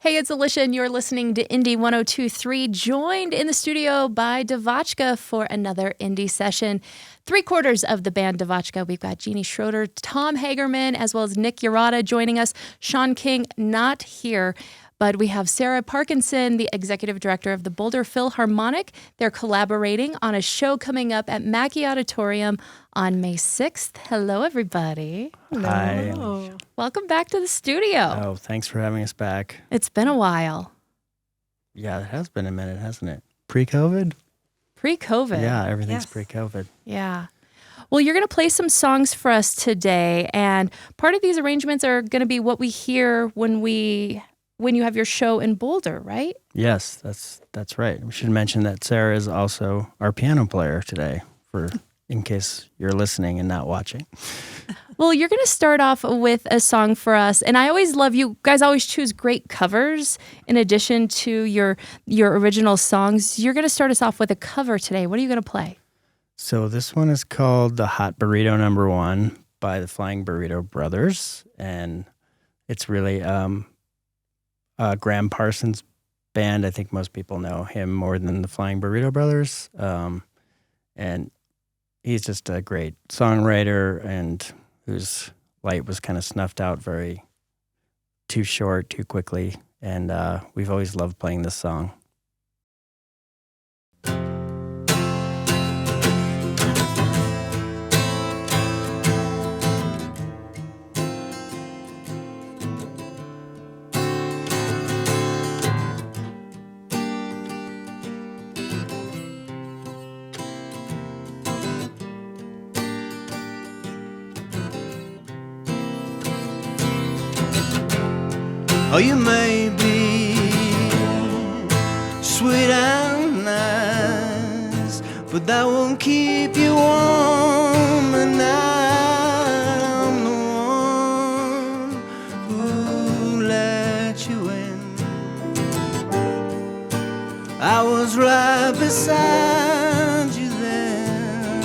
Hey, it's Alicia, and you're listening to Indie 102.3, joined in the studio by DeVotchKa for another indie session. 3/4 of the band DeVotchKa. We've got Jeanie Schroeder, Tom Hagerman, as well as Nick Urata joining us. Sean King not here, but we have Sara Parkinson, the executive director of the Boulder Philharmonic. They're collaborating on a show coming up at Mackey Auditorium on May 6th. Hello, everybody. Hi. Hello. Welcome back to the studio. Oh, thanks for having us back. It's been a while. Yeah, it has been a minute, hasn't it? Pre-COVID? Pre-COVID. Yeah, everything's Yes. pre-COVID. Yeah. Well, you're going to play some songs for us today, and part of these arrangements are going to be what we hear when you have your show in Boulder, right? Yes, that's right. We should mention that Sara is also our piano player today, in case you're listening and not watching. Well, you're going to start off with a song for us, and I always love you guys always choose great covers in addition to your original songs. You're going to start us off with a cover today. What are you going to play? So this one is called The Hot Burrito No. 1 by the Flying Burrito Brothers, and it's really Graham Parsons' band. I think most people know him more than the Flying Burrito Brothers, and he's just a great songwriter and whose light was kind of snuffed out very too short, too quickly. And we've always loved playing this song. Oh, you may be sweet and nice, but that won't keep you warm at night. I'm the one who let you in. I was right beside you then,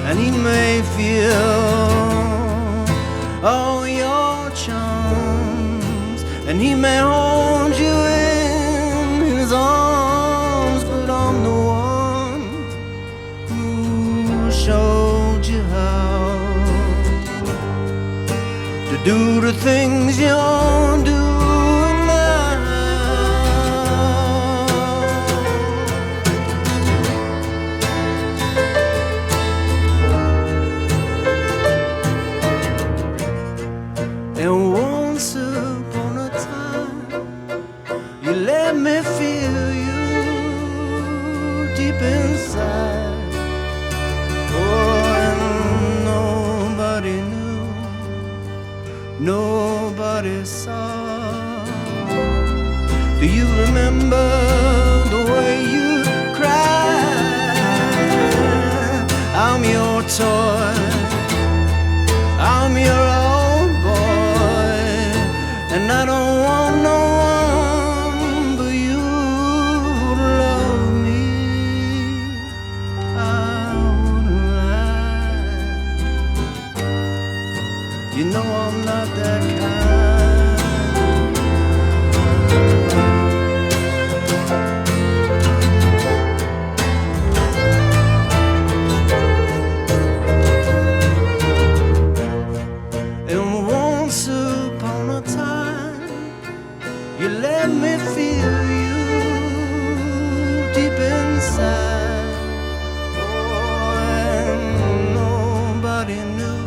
and he may feel all your charms, and he may hold you in his arms, but I'm the one who showed you how to do the things you're doing now. And once upon a time, you let me feel you deep inside. Oh, and nobody knew, nobody saw. Do you remember the way you cried? I'm your toy, I'm your old boy, and I don't want no one but you to love me. I wouldn't lie. You know I'm not that kind. And once upon a time, you let me feel you deep inside. Oh, and nobody knew,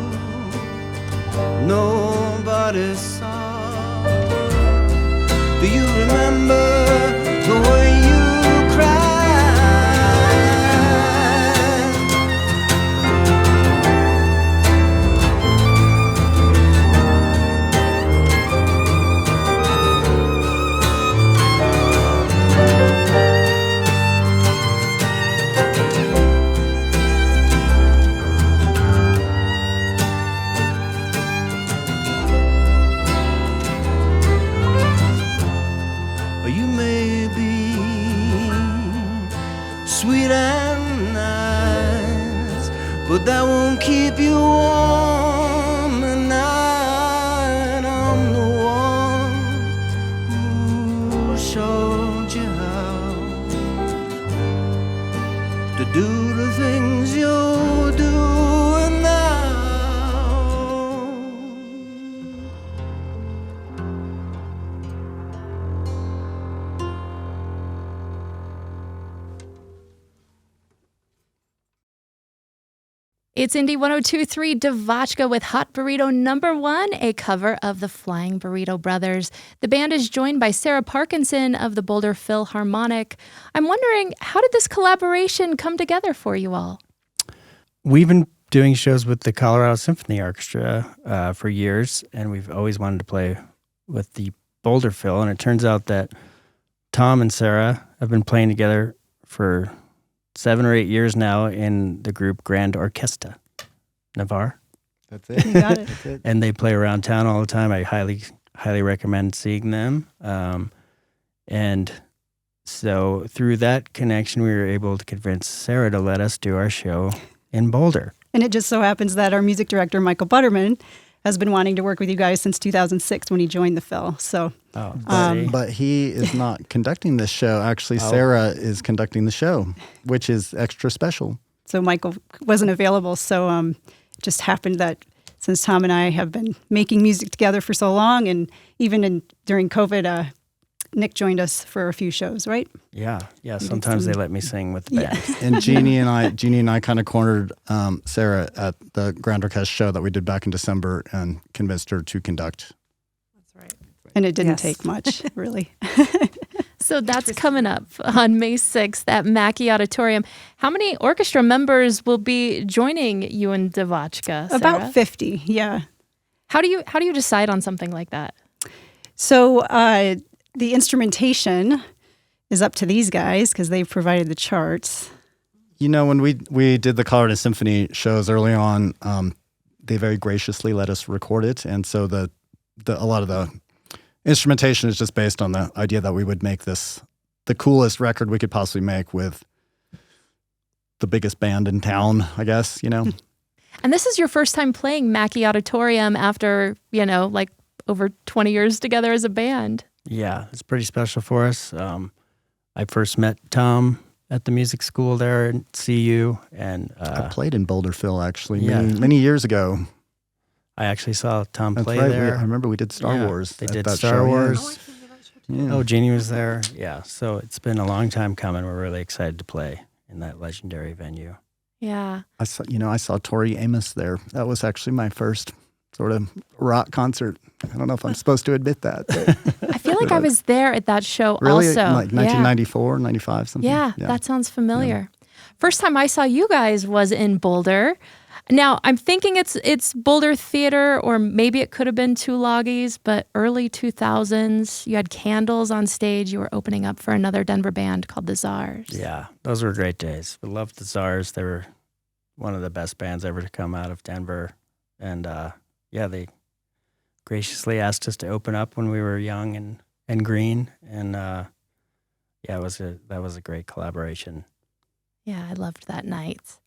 nobody saw. Do you remember the way you cried? Or you may be sweet and nice, but that won't keep you warm at night. I'm the one to do the things you're doing now. It's Indie 102.3 DeVotchKa with Hot Burrito #1, a cover of the Flying Burrito Brothers. The band is joined by Sara Parkinson of the Boulder Philharmonic. I'm wondering, how did this collaboration come together for you all? We've been doing shows with the Colorado Symphony Orchestra for years, and we've always wanted to play with the Boulder Phil, and it turns out that Tom and Sara have been playing together for 7 or 8 years now in the group Grand Orchestra Navarre. That's it. You got it. That's it. And they play around town all the time. I highly recommend seeing them. And so through that connection, we were able to convince Sara to let us do our show in Boulder. And it just so happens that our music director, Michael Butterman, has been wanting to work with you guys since 2006 when he joined the Phil. So, But he is not conducting this show. Actually, Oh. Sara is conducting the show, which is extra special. so Michael wasn't available. So it just happened that since Tom and I have been making music together for so long, and even during COVID, Nick joined us for a few shows, right? Yeah. Sometimes they let me sing with the band. And Jeanie and I kind of cornered Sara at the Grand Orchestra show that we did back in December and convinced her to conduct. And it didn't Yes. take much, really. So that's coming up on May 6th at Mackey Auditorium. How many orchestra members will be joining you in DeVotchKa, Sara? About 50, yeah. How do you decide on something like that? So the instrumentation is up to these guys because they've provided the charts. You know, when we did the Colorado Symphony shows early on, they very graciously let us record it, and so a lot of the instrumentation is just based on the idea that we would make this the coolest record we could possibly make with the biggest band in town, I guess, you know. And this is your first time playing Mackey Auditorium after, like over 20 years together as a band. Yeah, it's pretty special for us. I first met Tom at the music school there at CU, and I played in Boulder Phil actually Yeah. many years ago. I actually saw Tom That's play right. there. I remember we did Star Yeah, Wars. They at did that Star show, yeah. Wars. Yeah. Oh, Jeanie was there. Yeah, so it's been a long time coming. We're really excited to play in that legendary venue. Yeah. I saw Tori Amos there. That was actually my first sort of rock concert. I don't know if I'm supposed to admit that. But I feel like I was there at that show really, also. like 1994, 95, something. Yeah, that sounds familiar. First time I saw you guys was in Boulder. Now, I'm thinking it's Boulder Theater, or maybe it could have been Tulagis, but early 2000s, you had candles on stage. You were opening up for another Denver band called the Czars. Yeah, those were great days. We loved the Czars. They were one of the best bands ever to come out of Denver. And they graciously asked us to open up when we were young and green. And that was a great collaboration. Yeah, I loved that night.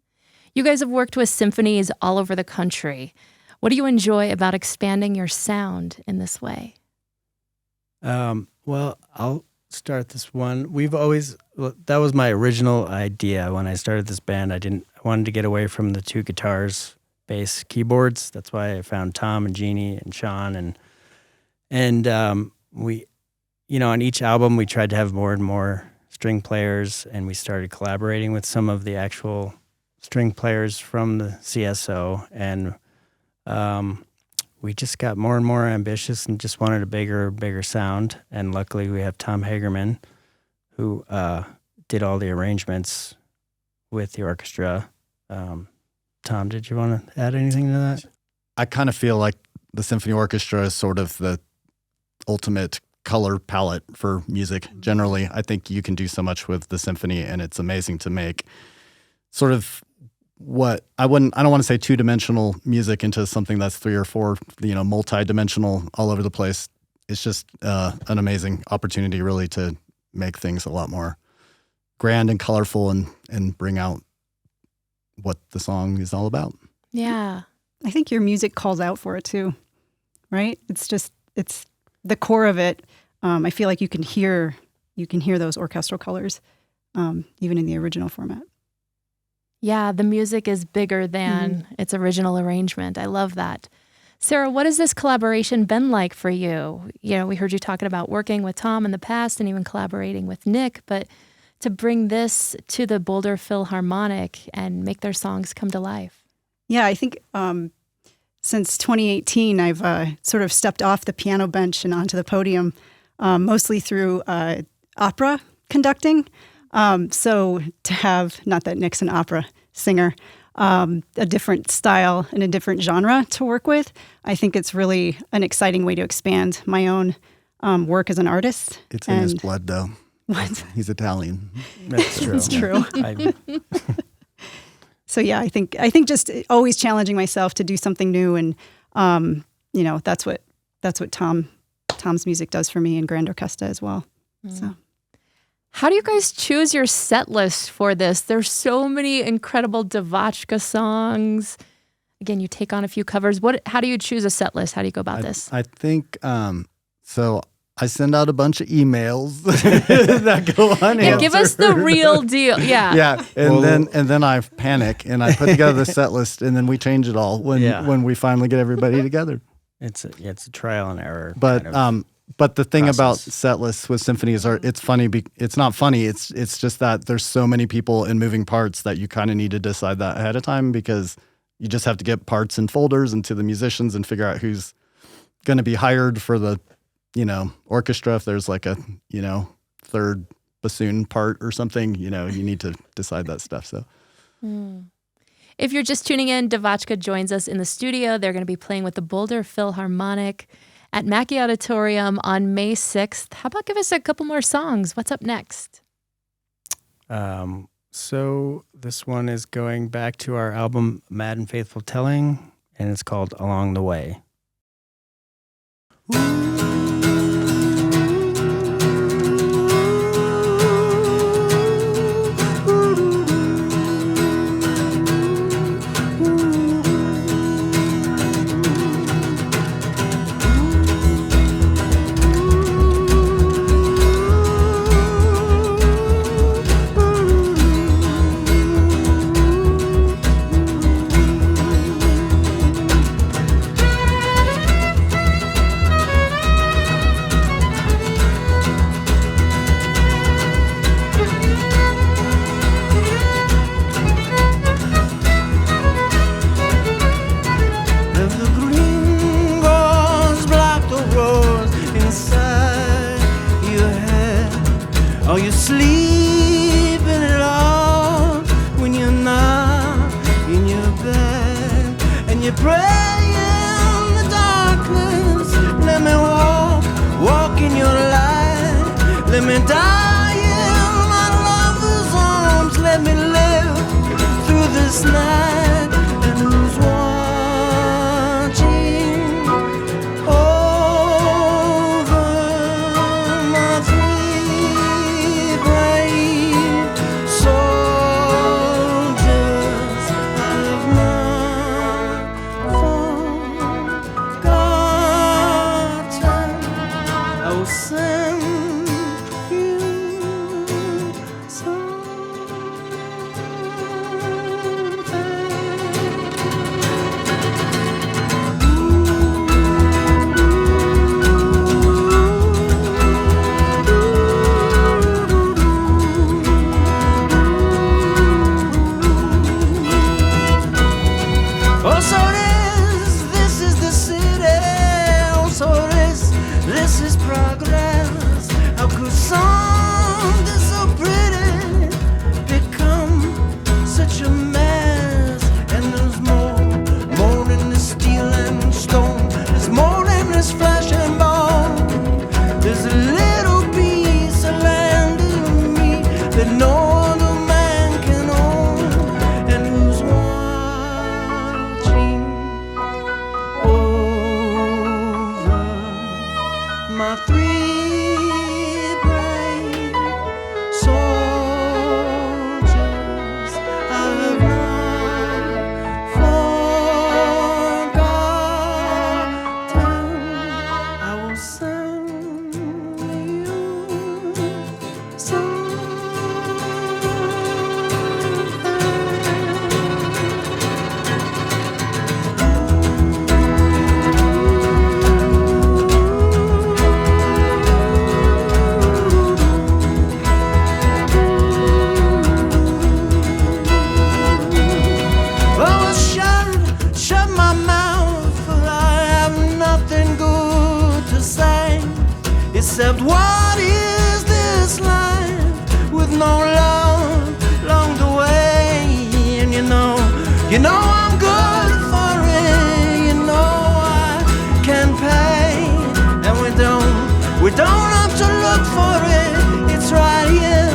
You guys have worked with symphonies all over the country. What do you enjoy about expanding your sound in this way? Well, I'll start this one. That was my original idea when I started this band. I wanted to get away from the two guitars, bass, keyboards. That's why I found Tom and Jeanie and Sean, and we, on each album we tried to have more and more string players, and we started collaborating with some of the actual string players from the CSO, and we just got more and more ambitious and just wanted a bigger sound. And luckily we have Tom Hagerman, who did all the arrangements with the orchestra. Tom, did you want to add anything to that? I kind of feel like the symphony orchestra is sort of the ultimate color palette for music. Generally, I think you can do so much with the symphony, and it's amazing to make sort of what I don't want to say two-dimensional music into something that's 3 or 4, multi-dimensional all over the place. It's just an amazing opportunity really to make things a lot more grand and colorful and bring out what the song is all about. Yeah. I think your music calls out for it too, right? It's the core of it. I feel like you can hear those orchestral colors, even in the original format. Yeah, the music is bigger than its original arrangement. I love that. Sara, what has this collaboration been like for you? You know, we heard you talking about working with Tom in the past and even collaborating with Nick, but to bring this to the Boulder Philharmonic and make their songs come to life. Yeah, I think since 2018, I've sort of stepped off the piano bench and onto the podium, mostly through opera conducting. So to have, not that Nick's an opera singer, a different style and a different genre to work with, I think it's really an exciting way to expand my own work as an artist. It's in his blood, though. What? He's Italian. That's true. It's true. So yeah, I think just always challenging myself to do something new, and you know, that's what Tom's music does for me, and Grand Orchestra as well. So. How do you guys choose your set list for this? There's so many incredible DeVotchKa songs. Again, you take on a few covers. How do you choose a set list? How do you go about this? I think, so I send out a bunch of emails that go unanswered. Yeah, give us the real deal. Yeah. Yeah, and then I panic and I put together the set list, and then we change it all when we finally get everybody together. It's a trial and error. But kind of but the thing process. about set lists with symphonies are it's funny. It's not funny. It's just that there's so many people and moving parts that you kind of need to decide that ahead of time, because you just have to get parts and folders into the musicians and figure out who's going to be hired for the, orchestra. If there's like a, third bassoon part or something, you need to decide that stuff. So. If you're just tuning in, DeVotchKa joins us in the studio. They're going to be playing with the Boulder Philharmonic at Mackey Auditorium on May 6th. How about give us a couple more songs? What's up next? So this one is going back to our album Mad and Faithful Telling, and it's called Along the Way. Except what is this life with no love along the way? And you know I'm good for it. You know I can pay, and we don't have to look for it. It's right here.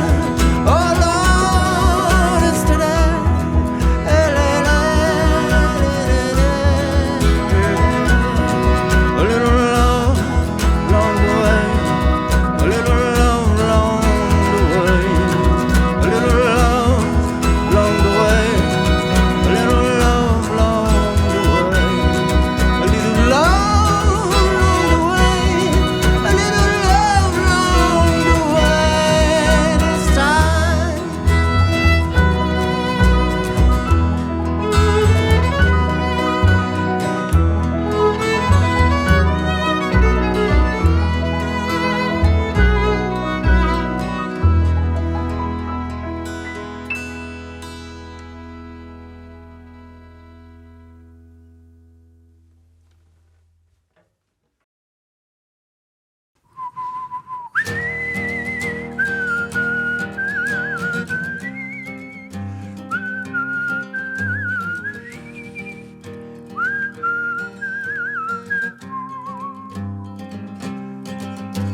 Oh Lord, it's today. A little love along the way. A little love along the way. A little love along the way. A little love along the way. A little love along the way. A little love along the way. This time.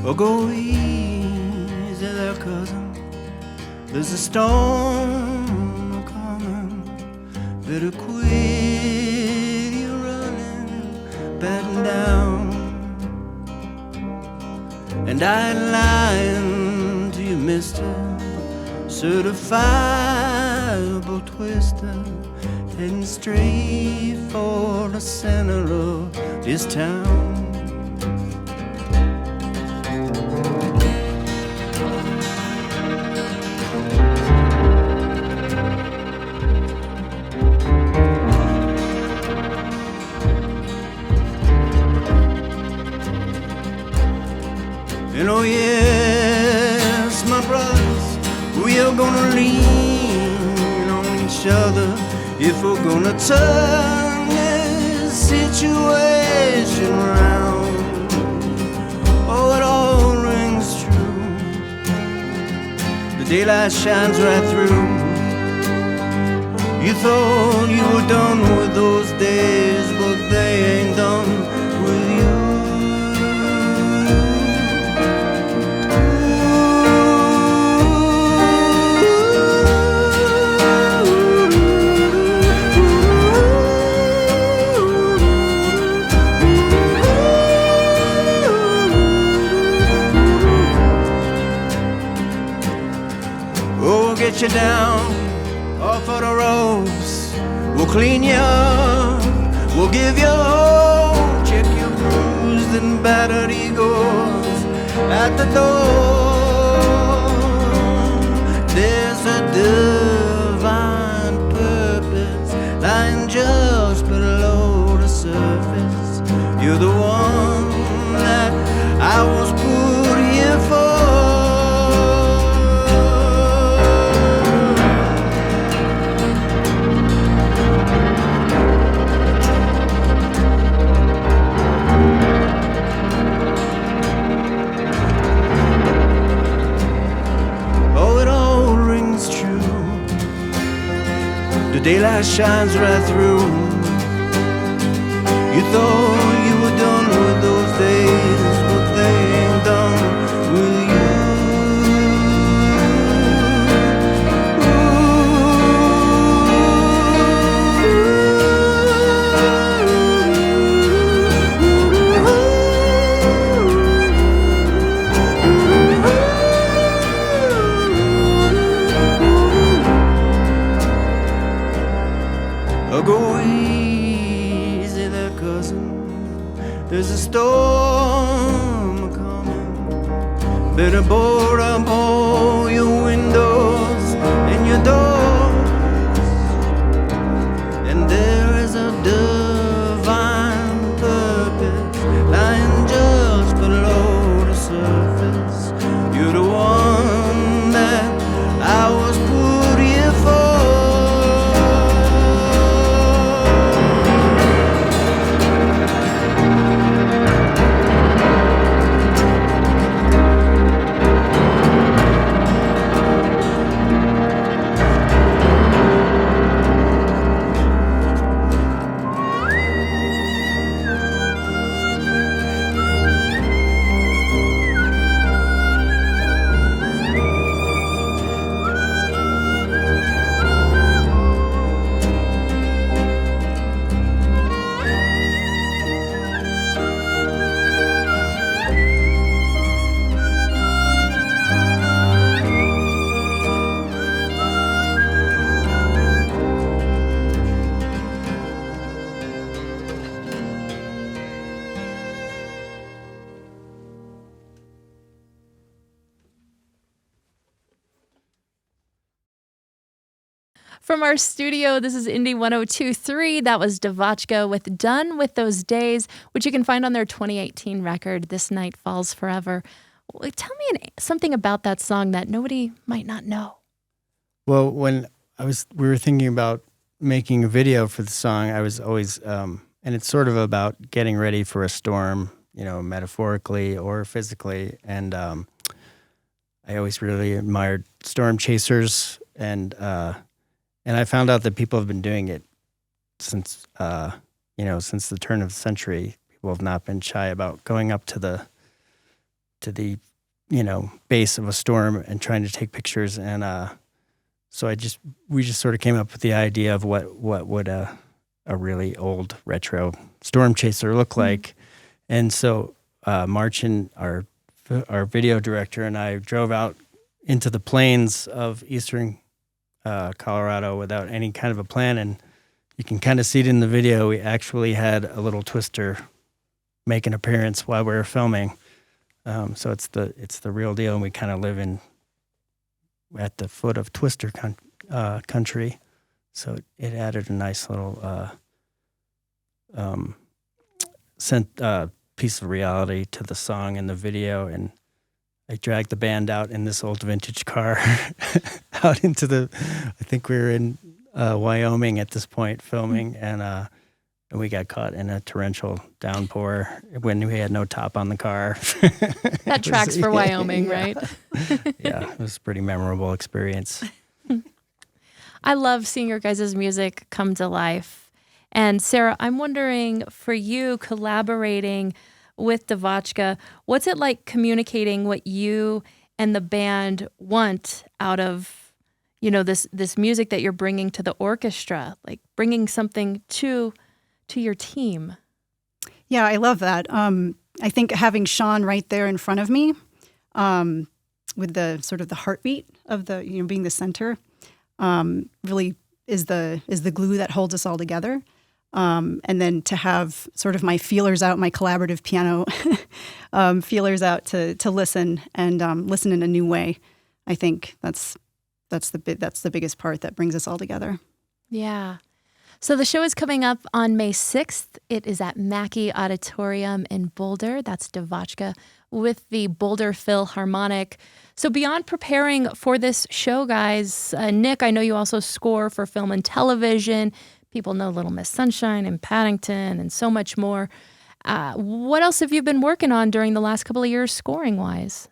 Oh, go easy there, cousin. There's a storm coming. Better quit your running and batting down. And I ain't lying to you, mister. Certifiable twister, heading straight for the center of this town. And oh yes, my brothers, we are gonna lean on each other if we're gonna turn this situation around. Oh, it all rings true. The daylight shines right through. You thought you were done with those days, but they ain't done with you. Get you down off of the ropes. We'll clean you up. We'll give you hope. Check your bruised and battered egos at the door. There's a divine purpose lying just below the surface. You're the one that I was put here for. The daylight shines right through. You thought you were done with those days, but they ain't done with you. Go easy there, cousin. There's a storm coming. Better board up all your windows and your doors. And there is a divine purpose lying just below the surface. You're the one that I was put here for. From our studio, this is Indie 102.3. That was DeVotchKa with Done With Those Days, which you can find on their 2018 record, This Night Falls Forever. Tell me something about that song that nobody might not know. Well, when we were thinking about making a video for the song, I was always, and it's sort of about getting ready for a storm, metaphorically or physically. And I always really admired storm chasers, and I found out that people have been doing it since the turn of the century. People have not been shy about going up to the base of a storm and trying to take pictures. And so we just sort of came up with the idea of what would a really old retro storm chaser look like. And so Marcin, our video director, and I drove out into the plains of eastern Colorado without any kind of a plan, and you can kind of see it in the video. We actually had a little twister make an appearance while we were filming. So it's the real deal, and we kind of live at the foot of Twister country. So it added a nice little piece of reality to the song and the video. And I dragged the band out in this old vintage car out into I think we were in Wyoming at this point filming, and we got caught in a torrential downpour when we had no top on the car. That tracks for Wyoming, right? Yeah, it was a pretty memorable experience. I love seeing your guys' music come to life. And Sara, I'm wondering, for you collaborating with DeVotchKa, what's it like communicating what you and the band want out of, this music that you're bringing to the orchestra, like bringing something to your team? Yeah, I love that. I think having Sean right there in front of me, with the sort of the heartbeat of the, being the center, really is the glue that holds us all together. And then to have sort of my feelers out, my collaborative piano feelers out to listen and listen in a new way. I think that's the biggest part that brings us all together. Yeah. So the show is coming up on May 6th. It is at Mackey Auditorium in Boulder. That's DeVotchKa with the Boulder Philharmonic. So beyond preparing for this show, guys, Nick, I know you also score for film and television. People know Little Miss Sunshine and Paddington and so much more. What else have you been working on during the last couple of years scoring-wise?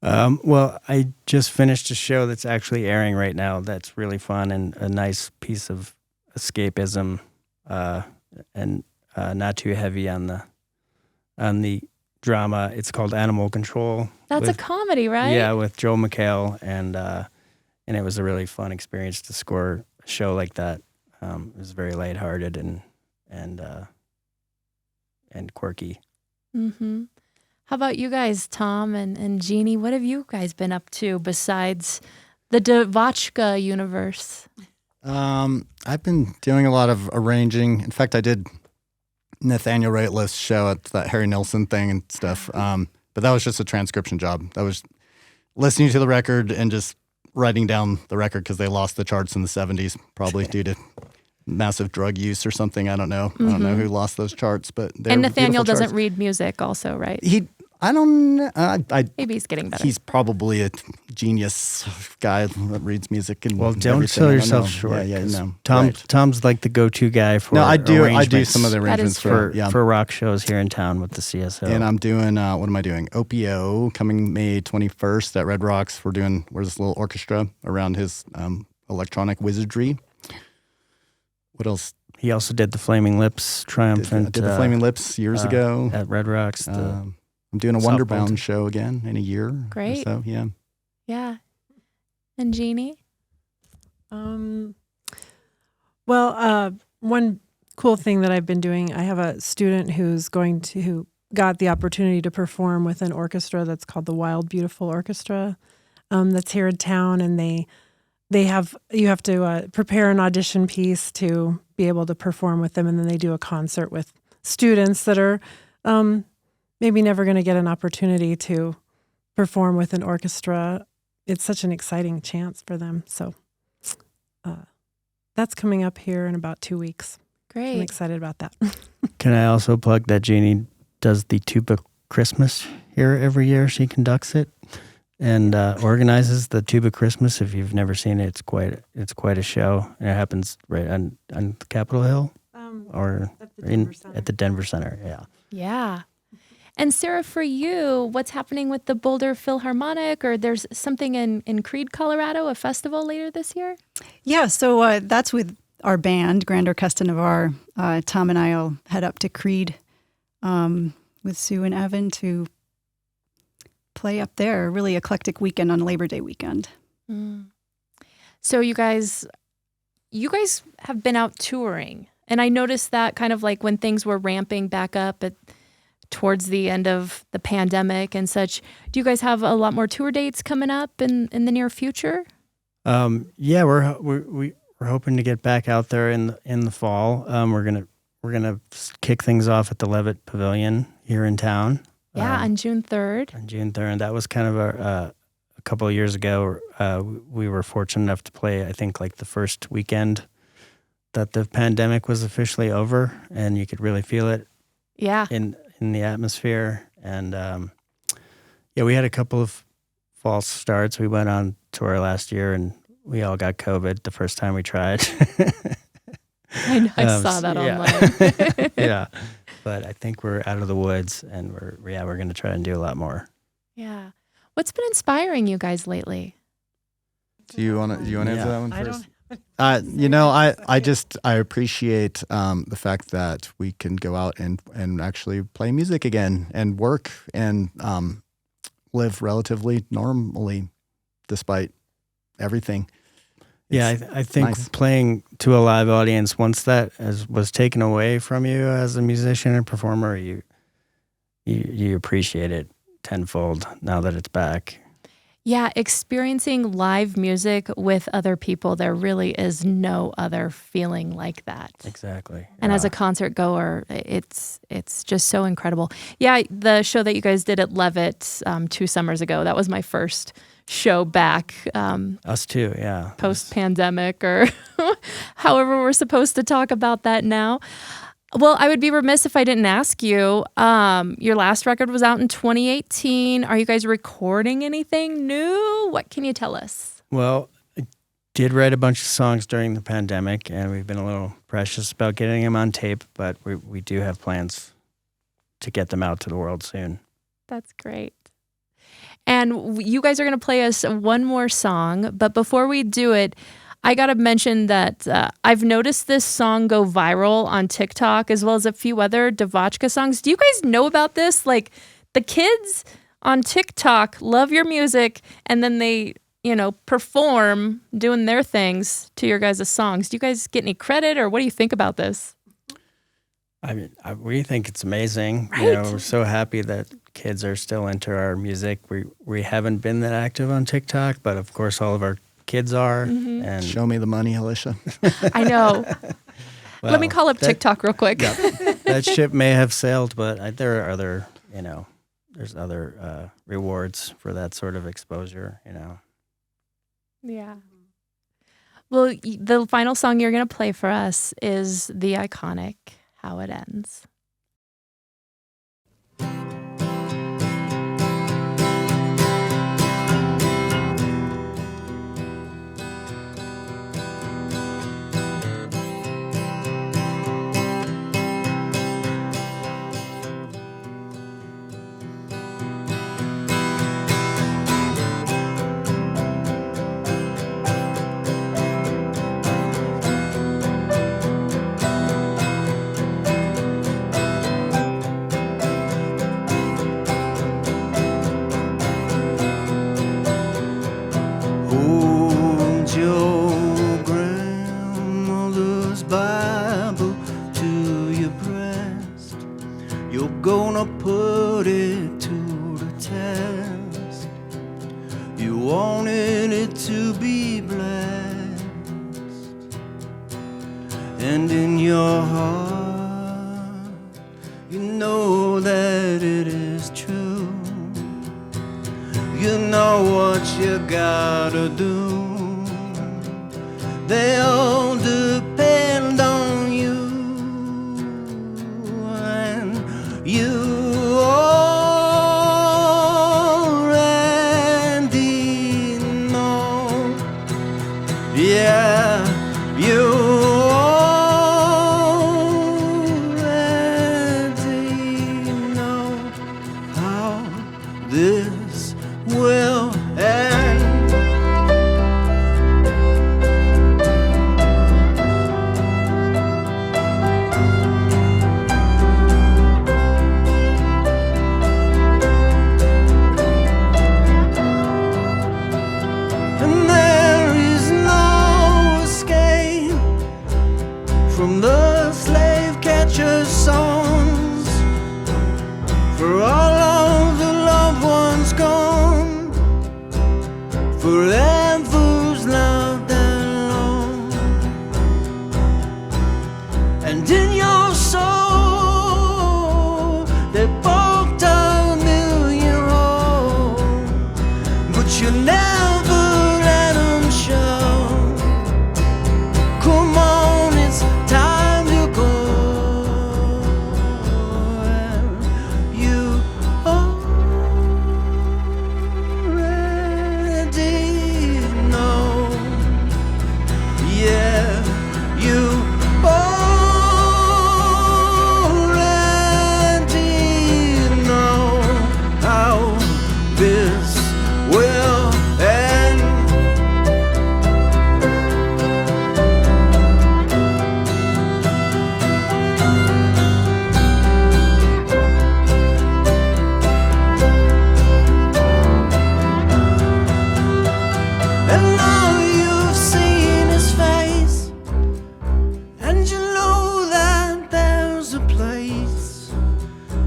Well, I just finished a show that's actually airing right now that's really fun and a nice piece of escapism, and not too heavy on the drama. It's called Animal Control. That's a comedy, right? Yeah, with Joel McHale, and it was a really fun experience to score a show like that. It was very lighthearted and quirky. Mm-hmm. How about you guys, Tom and Jeanie? What have you guys been up to besides the DeVotchKa universe? I've been doing a lot of arranging. In fact, I did Nathaniel Rateliff's show at that Harry Nilsson thing and stuff. But that was just a transcription job. That was listening to the record and just writing down the record because they lost the charts in the 70s, probably due to massive drug use or something. I don't know. Mm-hmm. I don't know who lost those charts, but and Nathaniel doesn't read music also, right? I don't know. Maybe he's getting better. He's probably a genius guy that reads music and well, don't everything. sell yourself short. Yeah, no. Tom's like the go-to guy for. No, I do some of the arrangements for rock shows here in town with the CSO. And I'm doing what am I doing? OPO coming May 21st at Red Rocks. We're this little orchestra around his electronic wizardry. What else? He also did the Flaming Lips triumphant. I did the Flaming Lips years ago at Red Rocks. I'm doing a Wonderbound show again in a year. Great. So, yeah. Yeah. And Jeanie? Well, one cool thing that I've been doing, I have a student who got the opportunity to perform with an orchestra that's called the Wild Beautiful Orchestra, that's here in town, and you have to prepare an audition piece to be able to perform with them, and then they do a concert with students that are maybe never going to get an opportunity to perform with an orchestra. It's such an exciting chance for them. So that's coming up here in about 2 weeks. Great. I'm excited about that. Can I also plug that Jeanie does the Tuba Christmas here every year? She conducts it and organizes the Tuba Christmas. If you've never seen it, it's quite a show. And it happens right on Capitol Hill or at the Denver Center. Yeah. Yeah. And Sara, for you, what's happening with the Boulder Philharmonic, or there's something in Creed, Colorado, a festival later this year? Yeah, so that's with our band, Grand Orchestra Navarre. Tom and I will head up to Creed with Sue and Evan to play up there. A really eclectic weekend on Labor Day weekend. Mm. So you guys have been out touring, and I noticed that kind of like when things were ramping back up towards the end of the pandemic and such. Do you guys have a lot more tour dates coming up in the near future? Yeah, we're hoping to get back out there in the fall. We're gonna kick things off at the Levitt Pavilion here in town. Yeah, on June 3rd. On June 3rd, that was kind of a couple of years ago. We were fortunate enough to play, I think, like the first weekend that the pandemic was officially over, and you could really feel it. Yeah. In the atmosphere, and we had a couple of false starts. We went on tour last year, and we all got COVID the first time we tried. I saw that online. Yeah, but I think we're out of the woods, and we're going to try and do a lot more. Yeah, what's been inspiring you guys lately? Do you want to answer that one I first? don't. I appreciate the fact that we can go out and actually play music again and work and live relatively normally despite everything. Yeah, I think nice. Playing to a live audience, once that was taken away from you as a musician and performer, you appreciate it tenfold now that it's back. Yeah, experiencing live music with other people, there really is no other feeling like that. Exactly. And as a concert goer, it's just so incredible. Yeah, the show that you guys did at Levitt 2 summers ago, that was my first show back. Us too, yeah. Post-pandemic, or however we're supposed to talk about that now. Well, I would be remiss if I didn't ask you. Your last record was out in 2018. Are you guys recording anything new? What can you tell us? Well, I did write a bunch of songs during the pandemic, and we've been a little precious about getting them on tape, but we do have plans to get them out to the world soon. That's great. And you guys are going to play us one more song, but before we do it, I got to mention that I've noticed this song go viral on TikTok as well as a few other DeVotchKa songs. Do you guys know about this? Like, the kids on TikTok love your music, and then they, perform doing their things to your guys' songs. Do you guys get any credit, or what do you think about this? I mean, we think it's amazing. Right? We're so happy that kids are still into our music. We haven't been that active on TikTok, but of course all of our kids are. Mm-hmm. And Show me the money, Alicia. I know. well, Let me call up TikTok real quick. Yeah, that ship may have sailed, but there are other, there's other rewards for that sort of exposure, Yeah. Well, the final song you're going to play for us is the iconic How It Ends. Hold your grandmother's Bible to your breast. You're gonna put it to the test. You wanted it to be blessed, and in your heart you know that it is true. You know what you gotta do. They all do you never let them show. Come on, it's time to go. You already know. Yeah, you already know how this will end. And now you've seen his face, and you know that there's a place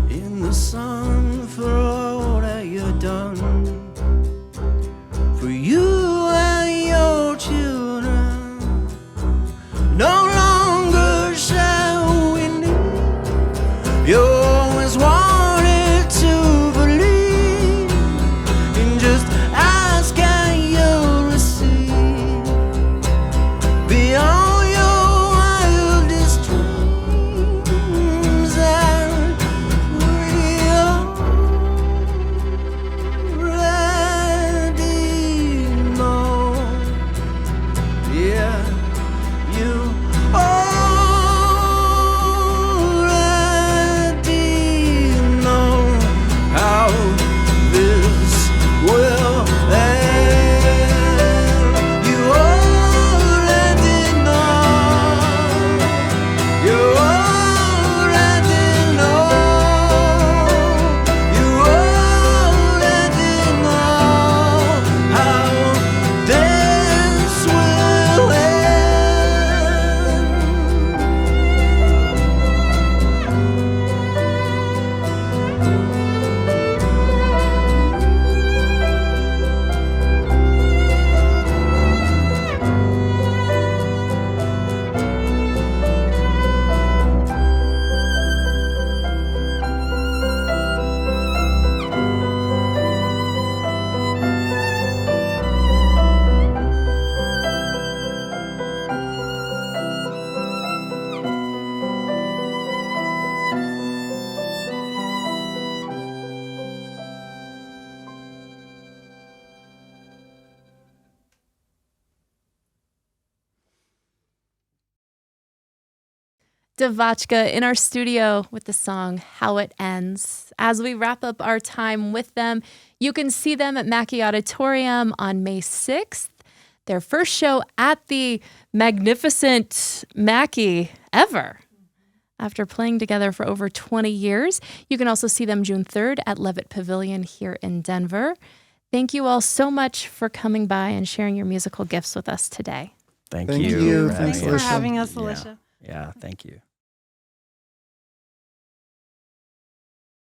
in the sun for all that you've done. For you and your children, no longer shall we need. You always wanted to believe, and just ask and you'll receive. Beyond your wildest dreams, and we already know. Yeah, you already know how this will end. You already know. You already know. You already know how this will end. DeVotchKa in our studio with the song How It Ends. As we wrap up our time with them, you can see them at Mackey Auditorium on May 6th. Their first show at the magnificent Mackey ever. After playing together for over 20 years, you can also see them June 3rd at Levitt Pavilion here in Denver. Thank you all so much for coming by and sharing your musical gifts with us today. Thank Thank you. you. for Thanks having for us. having us, Yeah. Alicia. Yeah, thank you.